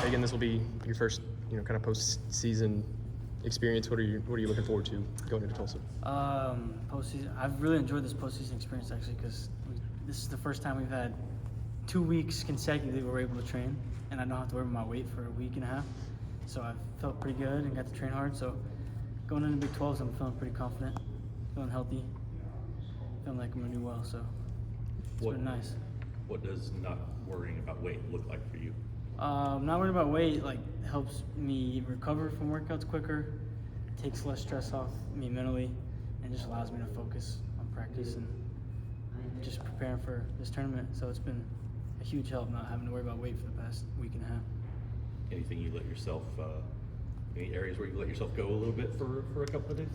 Tagen, this will be your first, kind of postseason experience. What are you looking forward to going into Tulsa? Postseason. I've really enjoyed this postseason experience actually because this is the first time we've had 2 weeks consecutively where we're able to train, and I don't have to worry about my weight for a week and a half. So I've felt pretty good and got to train hard. So going into Big 12s, I'm feeling pretty confident, feeling healthy, feeling like I'm gonna do well. So it's been nice. What does not worrying about weight look like for you? Not worrying about weight helps me recover from workouts quicker, takes less stress off me mentally, and just allows me to focus on practice and just preparing for this tournament. So it's been a huge help not having to worry about weight for the past week and a half. Anything you let yourself, any areas where you let yourself go a little bit for a couple of days?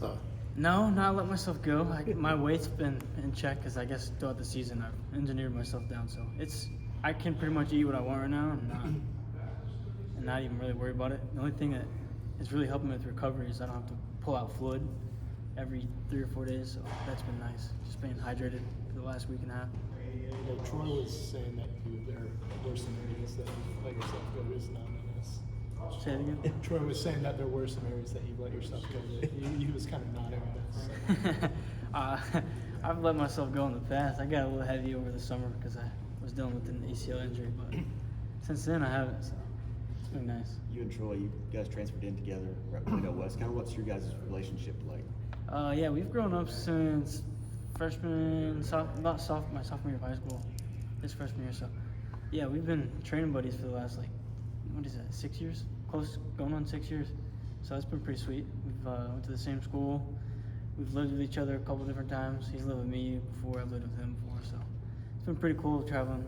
No, not let myself go. My weight's been in check because I guess throughout the season I've engineered myself down. So I can pretty much eat what I want right now and not even really worry about it. The only thing that is really helping me with recovery is I don't have to pull out fluid every 3 or 4 days. So that's been nice. Just being hydrated for the last week and a half. Troy was saying that there were some areas that you let yourself go to. Is not in this. Say it again? Troy was saying that there were some areas that you let yourself go to. He was kind of nodding at us. So. I've let myself go in the past. I got a little heavy over the summer because I was dealing with an ACL injury, but since then I haven't. So it's been nice. You and Troy, you guys transferred in together right when you West. Kind of what's your guys' relationship like? Yeah, we've grown up since my sophomore year of high school. This freshman year, so yeah, we've been training buddies for the last 6 years? Close, going on 6 years. So it's been pretty sweet. We've went to the same school. We've lived with each other a couple different times. He's lived with me before, I've lived with him before, so it's been pretty cool traveling,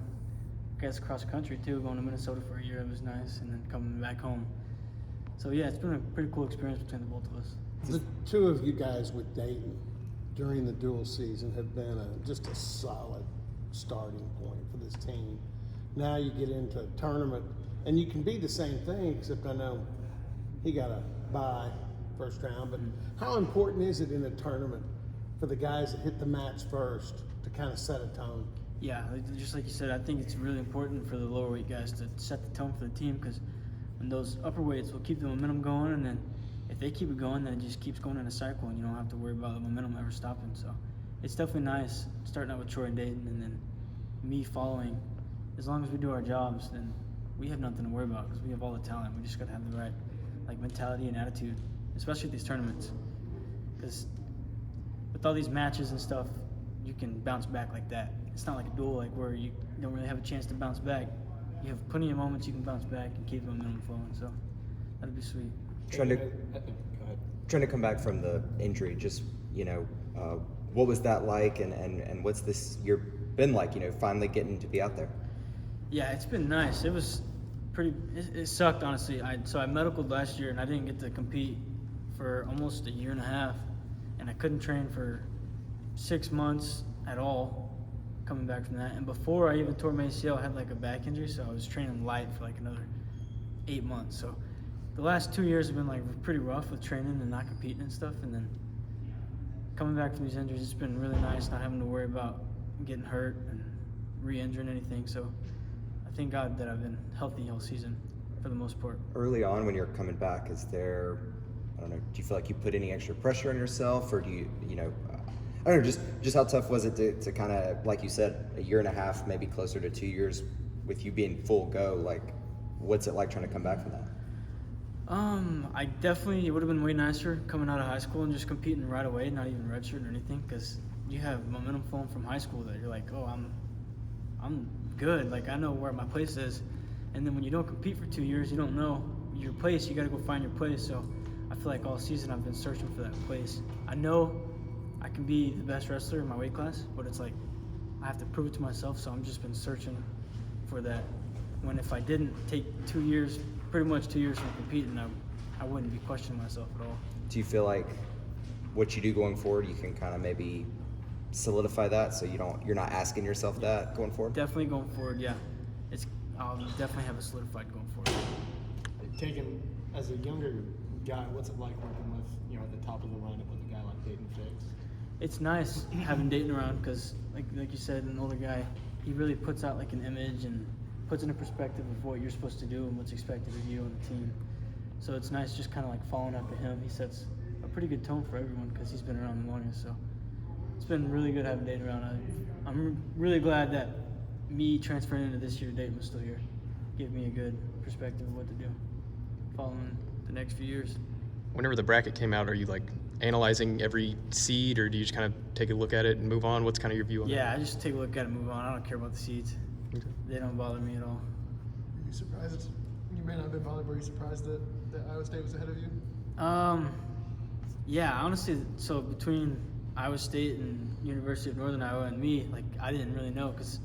I guess, across the country too, going to Minnesota for a year, it was nice, and then coming back home. So yeah, it's been a pretty cool experience between the both of us. The two of you guys with Dayton during the dual season have been just a solid starting point for this team. Now you get into a tournament, and you can be the same thing, except I know he got a bye first round, but how important is it in a tournament for the guys that hit the mats first to kind of set a tone? Yeah, just like you said, I think it's really important for the lower weight guys to set the tone for the team, because when those upper weights will keep the momentum going, and then if they keep it going, then it just keeps going in a cycle, and you don't have to worry about the momentum ever stopping. So it's definitely nice starting out with Troy and Dayton, and then me following. As long as we do our jobs, then we have nothing to worry about because we have all the talent. We just got to have the right mentality and attitude, especially at these tournaments. Because with all these matches and stuff, you can bounce back like that. It's not like a duel where you don't really have a chance to bounce back. You have plenty of moments you can bounce back and keep the momentum flowing. So that'd be sweet. Trying to come back from the injury, just what was that like, and what's this year been like? Finally getting to be out there. Yeah, it's been nice. It was pretty. It sucked honestly. I medicaled last year and I didn't get to compete for almost a year and a half, and I couldn't train for 6 months at all. Coming back from that, and before I even tore my ACL, I had a back injury, so I was training light for another 8 months. So the last 2 years have been pretty rough with training and not competing and stuff, and then coming back from these injuries, it's been really nice not having to worry about getting hurt and re-injuring anything. So I thank God that I've been healthy all season for the most part. Early on when you're coming back, is there, I don't know, do you feel like you put any extra pressure on yourself, or do you I don't know, just how tough was it to kind of, like you said, a year and a half, maybe closer to 2 years with you being full go, what's it like trying to come back from that? It would have been way nicer coming out of high school and just competing right away, not even redshirt or anything, because you have momentum flowing from high school that you're I'm good, I know where my place is, and then when you don't compete for 2 years, you don't know your place, you got to go find your place. So I feel like all season I've been searching for that place. I know I can be the best wrestler in my weight class, but it's I have to prove it to myself, so I've just been searching for that. When if I didn't take 2 years, pretty much 2 years from competing, I wouldn't be questioning myself at all. Do you feel like what you do going forward, you can kind of maybe solidify that, so you're not asking yourself that going forward? Definitely going forward, yeah. I'll definitely have it solidified going forward. Taken as a younger guy, what's it like working with at the top of the lineup with a guy like Dayton Fix? It's nice having Dayton around because, like you said, an older guy, he really puts out an image and puts into perspective of what you're supposed to do and what's expected of you and the team. So it's nice just kind of like following after him. He sets a pretty good tone for everyone because he's been around the longest. So it's been really good having Dayton around. I'm really glad that me transferring into this year, Dayton was still here. Gave me a good perspective of what to do following the next few years. Whenever the bracket came out, are you like analyzing every seed, or do you just kind of take a look at it and move on? What's kind of your view on that? Yeah, I just take a look at it and move on. I don't care about the seeds. Okay. They don't bother me at all. Are you surprised? You may not have been bothered, but were you surprised that Iowa State was ahead of you? Yeah, honestly, so between Iowa State and University of Northern Iowa and me, like, I didn't really know because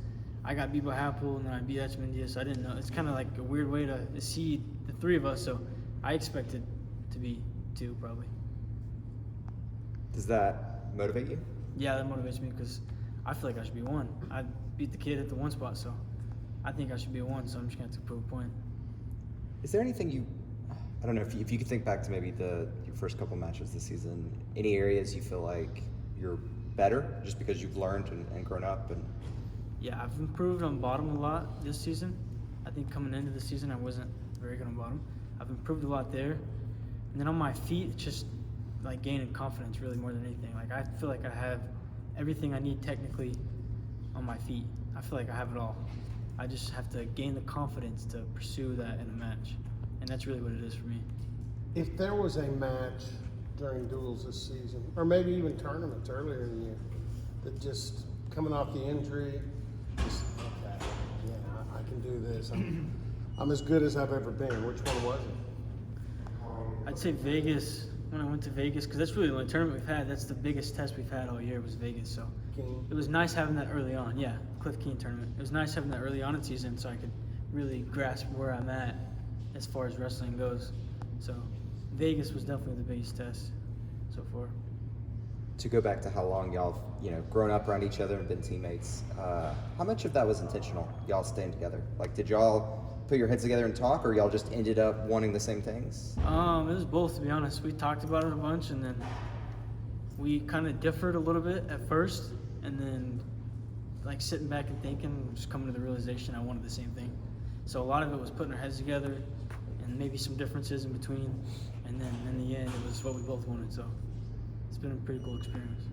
I got beat by Hapoel and then I beat Etchmandia, so I didn't know. It's kind of like a weird way to see the three of us, so I expected to be 2 probably. Does that motivate you? Yeah, that motivates me because I feel like I should be 1. I beat the kid at the 1 spot, so I think I should be a 1, so I'm just going to have to prove a point. Is there anything I don't know, if you could think back to maybe your first couple matches this season, any areas you feel like you're better just because you've learned and grown up? And Yeah, I've improved on bottom a lot this season. I think coming into the season, I wasn't very good on bottom. I've improved a lot there. And then on my feet, it's just like gaining confidence really more than anything. Like, I feel like I have everything I need technically on my feet. I feel like I have it all. I just have to gain the confidence to pursue that in a match. And that's really what it is for me. If there was a match during duels this season, or maybe even tournaments earlier in the year, that just coming off the injury, just, okay, yeah, I can do this. I'm as good as I've ever been. Which one was it? I'd say Vegas, when I went to Vegas, because that's really the only tournament we've had. That's the biggest test we've had all year was Vegas. So King? it was nice having that early on. Yeah, Cliff Keen tournament. It was nice having that early on in season so I could really grasp where I'm at as far as wrestling goes. So Vegas was definitely the biggest test so far. to go back to how long y'all, grown up around each other and been teammates, how much of that was intentional, y'all staying together? Like, did y'all put your heads together and talk, or y'all just ended up wanting the same things? It was both, to be honest. We talked about it a bunch, and then we kind of differed a little bit at first, and then like sitting back and thinking, just coming to the realization I wanted the same thing. So a lot of it was putting our heads together and maybe some differences in between, and then in the end it was what we both wanted. So it's been a pretty cool experience.